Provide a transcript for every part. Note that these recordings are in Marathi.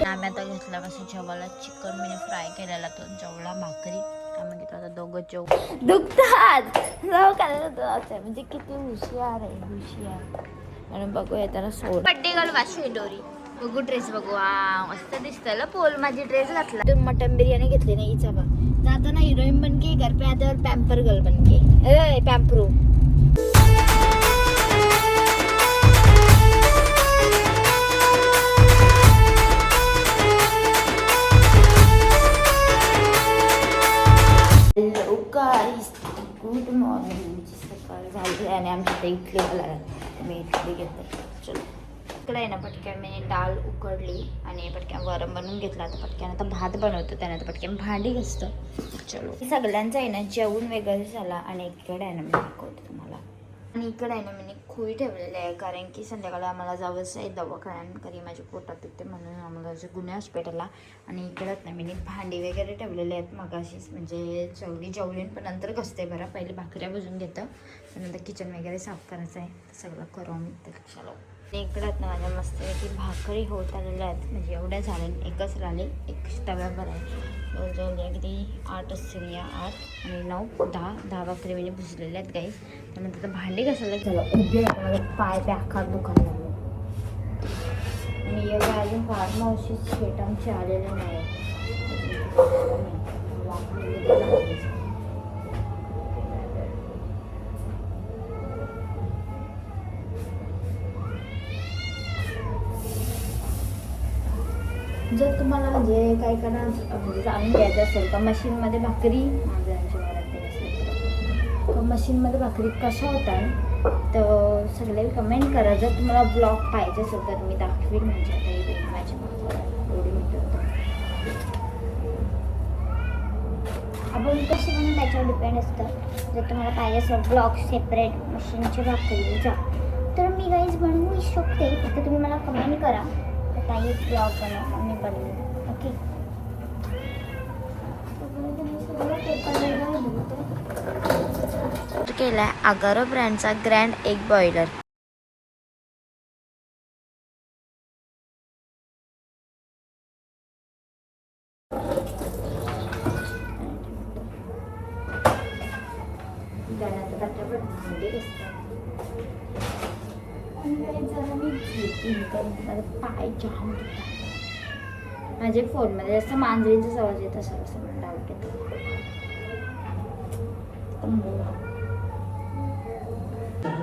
आम्ही आता घेतला कसं जेवायला चिकन मी फ्राय केलेला तो जेवला भाकरी आम्ही घेतो आता दोघं जेव दुखतात जाऊ करायला म्हणजे किती हुशियार आहे हुशियार आणि बघूया त्याला सोड बड्डे गर्ल वाशी डोरी बघू ड्रेस बघू मस्त दिसतंय पोल माझी ड्रेस घातला तू मटन बिर्याणी घेतली नाही हिचा बा जाताना हिरोईन बन के घर पे आते और पैम्पर गर्ल बन के पैम्परू हॅलो गाईस गुड मॉर्निंग सकाळ झाली आणि आमच्या इथे इडली आला मी इडली घेते चलो इकडे आहे ना पटक्यान मी डाळ उकडली आणि पटक्यान वरण बनवून घेतला आता पटक्यान आता भात बनवतो त्याने आता पटक्यान भांडी घासतं चलो सगळ्यांचं आहे ना जेवण वगैरे झाला आणि इकडे आहे ना मी दाखवते तुम्हाला आणि इकडे आहे ना मी खोई ठेवलेली आहे कारण की संध्याकाळी आम्हाला जावंच आहे दवाखान्यात कारण माझ्या पोटात येते म्हणून आम्हाला जे गुन्हे हॉस्पिटलला आणि इकडंच ना मी भांडी वगैरे ठेवलेले आहेत मगाशीच म्हणजे जेवलीन पण नंतर घसते बरं पहिले भाकऱ्या भजून घेतं त्यानंतर किचन वगैरे साफ करायचं आहे सगळं करू मी तर चलो इकडंच ना माझ्या मस्तपैकी भाकरी होत आलेल्या आहेत म्हणजे एवढ्या झाल्या एकच राहिले एक तव्यावर आहे जवळजवळ किती 8 असतील या 8 आणि 9 10 भाकरी म्हणजे भुजलेल्या आहेत गाईस त्यानंतर तर भांडी घासायला झालं उभे पाय बेकार दुकान लागलं आणि एवढं अजून फार मावशी शेट आमचे आलेले नाही जर तुम्हाला म्हणजे काही करा म्हणजे जाणून घ्यायचं असेल का मशीनमध्ये भाकरी मशीनमध्ये भाकरी कशा होतात तर सगळे कमेंट करा जर तुम्हाला ब्लॉग पाहिजे असेल तर मी दाखवीन म्हणजे काही माझ्या एवढी मिळतं आपण कशी म्हणून त्याच्यावर डिपेंड असतं जर तुम्हाला पाहिजे असेल ब्लॉग सेपरेट मशीनची भाकरीचा तर मी गाईज बनवू शकते फक्त तुम्ही मला कमेंट करा काही ब्लॉग बनवा मी बनवेन ओके केलाय आगारो ब्रँडचा ग्रँड एग बॉयलर पाय जाम माझ्या फोनमध्ये जसं मांजरीचा आवाज येत असेल असं मला डाऊट येतो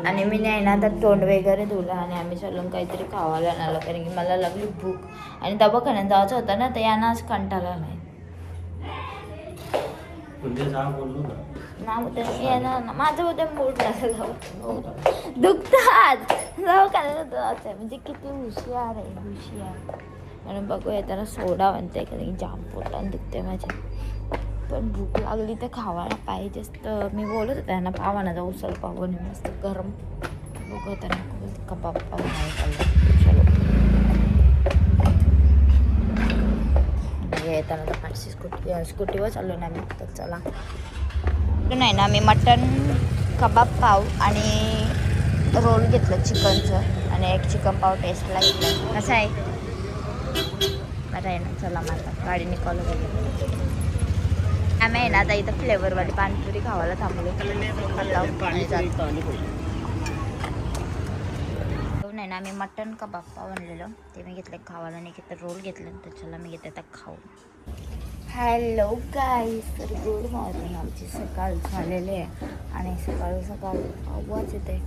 आणि मी नाही ना आता तोंड वगैरे धुलं आणि आम्ही चालून काहीतरी खावायला आलो कारण की मला लागली भूक आणि दवाखान्यात जायचं होतं ना तर यांना आज कंटाळा नाही ना उद्या माझं उद्या मूड लागलं दुखतात जाऊ करायला जायचं म्हणजे किती हुशियार आहे हुशियार आणि बघूया त्याला सोडा म्हणते कारण की जाम पोटात दुखते माझ्या पण भूक लागली तर खावायला पाहिजेच तर मी बोलत होते त्यांना पावाना जाऊ उसल पाव मस्त गरम बघू त्यांना कबाब पाव नाही चाललं चलो येताना तर पाचशे स्कूटीवर चाललो ना मी तर चला नाही ना मी मटन कबाब पाव आणि रोल घेतलं चिकनचं आणि एक चिकन पाव टेस्टला घेतलं कसं आहे बरं आहे ना चला माझा गाडी निघालं वगैरे आम्ही आहे ना आता इथं फ्लेवरवाली पाणीपुरी खावायला थांबलो नाही ना मी मटन कबाब पाव आणलेलं ते मी घेतलं खावायला नाही घेतलं रोल घेतलं तर चला मी घेते आता खाऊ हॅलो गाईस तर गुड मॉर्निंग आमची सकाळ झालेली आहे आणि सकाळ आवाज येते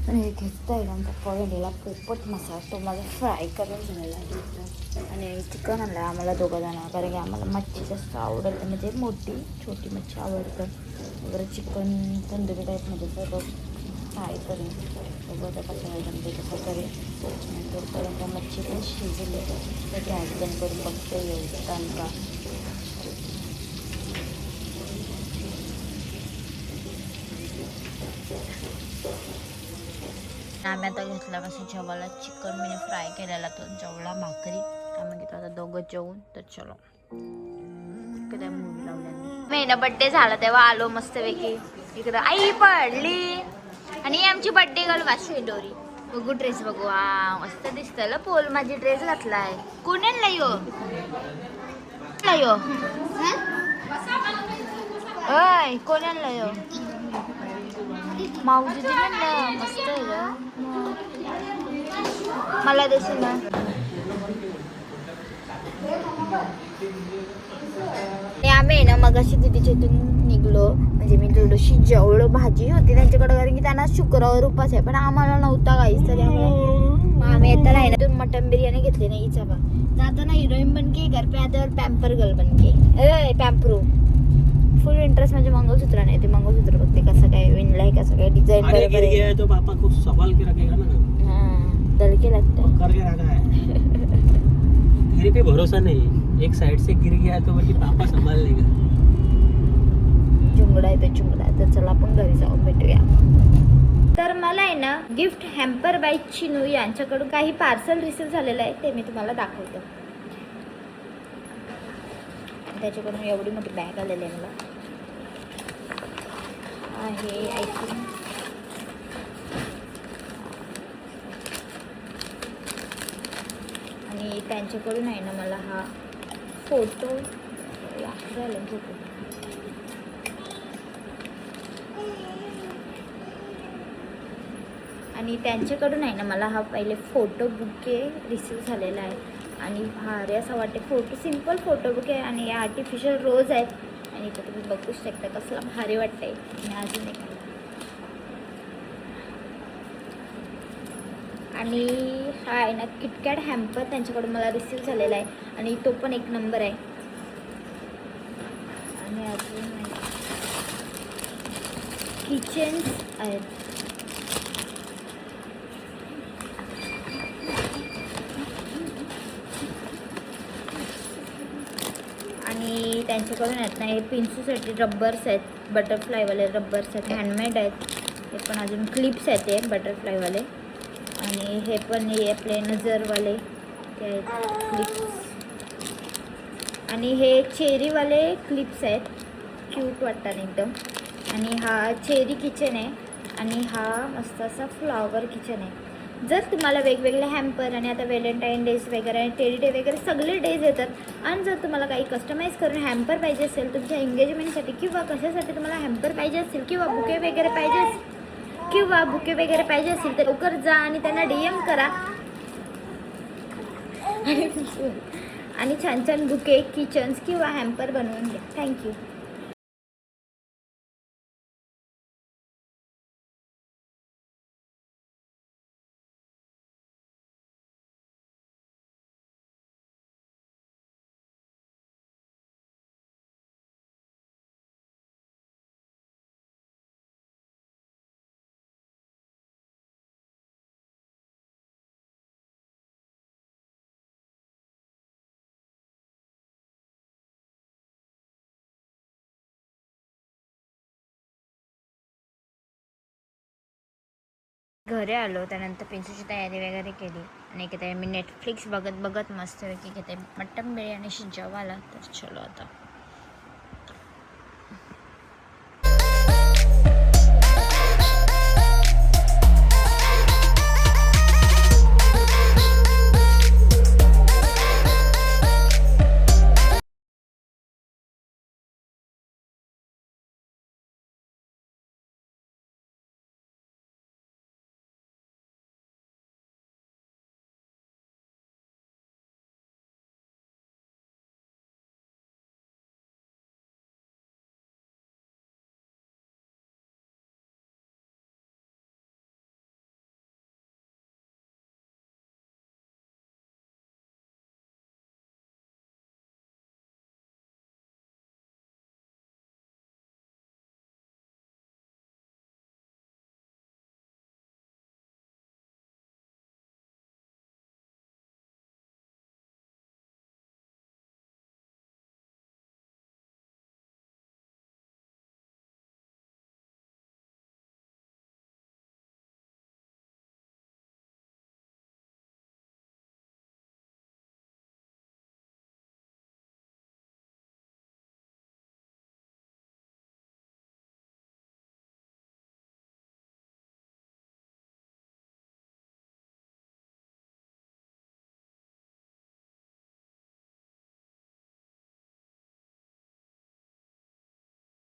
आणि हे घेत आहे आमचा पळलेला पोपट मसाला तो माझा फ्राय करून झालेला आहे आणि चिकन आणलं आहे आम्हाला दोघं जण कारण की आम्हाला मच्छी जास्त आवडत म्हणजे मोठी छोटी मच्छी आवडतं वगैरे चिकन तंदुरी टाईपमध्ये सर्व फ्राय करेन बघत कसं जमते कसं करेन तोपर्यंत मच्छी पण शिजली तर गॅस बंद करून बघते येऊ का आम्ही आता घेतला कसं जेवायला चिकन मी फ्राय केलेला तो जेवला भाकरी आम्ही घेतो आता दोघं जेवून तर चलो कधी मूवी लावल्या महिना बड्डे झाला तेव्हा आलो मस्तपैकी इकडं आई पडली आणि आमची बड्डे गर्ल वाशी डोरी बघू ड्रेस बघू. हा मस्त दिसतंय ल पोल. माझी ड्रेस घातलाय. कोणाला यो यो अय कोणाला यो माऊजी दिलं ना. मस्त आहे ग. मला देशील ना. आम्ही ना मग अशी दिदीच्या इथून निघलो. म्हणजे मी थोडीशी जेवढं भाजी होती त्यांच्याकडे, कारण की त्यांना शुक्रवार उपास आहे पण आम्हाला नव्हता काहीच. तर मग आम्ही येताना आहे ना मटन बिर्याणी घेतली नाही. इचा बा जाताना हिरोईन बन के घर पे आते और पॅम्पर गर्ल बन के ए पॅम्परू. फुल इंटरेस्ट म्हणजे मंगळसूत्र नाही ते. मंगळसूत्र बघते कसं काय विणलंय, कसं काय डिझाईन बरोबर आहे. तो पापा को संभाल के रखेगा ना. हां दडके लागतं. करके रखा है. तेरे पे भरोसा नहीं. एक साइड से गिर गया तो वही पापा संभाल लेगा. चुंगडा आहे तो चुंगडा. तर चला आपण घरी जाऊन भेटूया. तर मला आहे ना गिफ्ट हॅम्पर बाय चिनू यांच्याकडून काही पार्सल रिसीव झालेलं आहे ते मी तुम्हाला दाखवतो. त्याच्याकडून एवढी मोठी बॅग आलेली आहे मला. आहे आयस्क्रीम. आणि त्यांच्याकडून आहे ना मला हा फोटो झाला फोटो. आणि त्यांच्याकडून आहे ना मला हा पहिले फोटो बुके रिसीव झालेला आहे. आणि भारी असा वाटते फोटो. सिम्पल फोटो बुके आणि आर्टिफिशियल रोज आहेत. आणि इथं तुम्ही बघू शकता कसला भारी वाटतंय. आणि अजून एक आणि हा आहे ना किटकॅट हॅम्पर त्यांच्याकडून मला रिसीव झालेला आहे. आणि तो पण एक नंबर आहे. आणि अजून किचन्स आहेत. आणि त्यांच्याकडून आहेत ना हे पिन्सूसाठी रब्बर्स आहेत. बटरफ्लायवाले रब्बर्स आहेत. हँडमेड आहेत. हे पण अजून क्लिप्स आहेत ते बटरफ्लायवाले. आणि हे पण हे आपले नजरवाले ते आहेत क्लिप्स. आणि हे चेरीवाले क्लिप्स आहेत. क्यूट वाटतात एकदम. आणि हा चेरी किचन आहे. आणि हा मस्त असा फ्लॉवर किचन आहे. जर तुम्हाला वेगवेगळे हॅम्पर आणि आता व्हॅलेंटाईन डेज वगैरे आणि टेडी डे वगैरे सगळे डेज येतात. आणि जर तुम्हाला काही कस्टमाइज करून हॅम्पर पाहिजे असेल तुमच्या एंगेजमेंटसाठी किंवा कशासाठी तुम्हाला हॅम्पर पाहिजे असेल किंवा बुके वगैरे पाहिजे असेल तर लवकर जा आणि त्यांना DM करा. आणि छान छान बुके किचन्स किंवा हॅम्पर बनवून घ्या. थँक्यू. घरी आलो त्यानंतर पिंचूची तयारी वगैरे केली. आणि इथे मी नेटफ्लिक्स बघत मस्त की मटन बिर्याणीशी जेवायला. तर चलो आता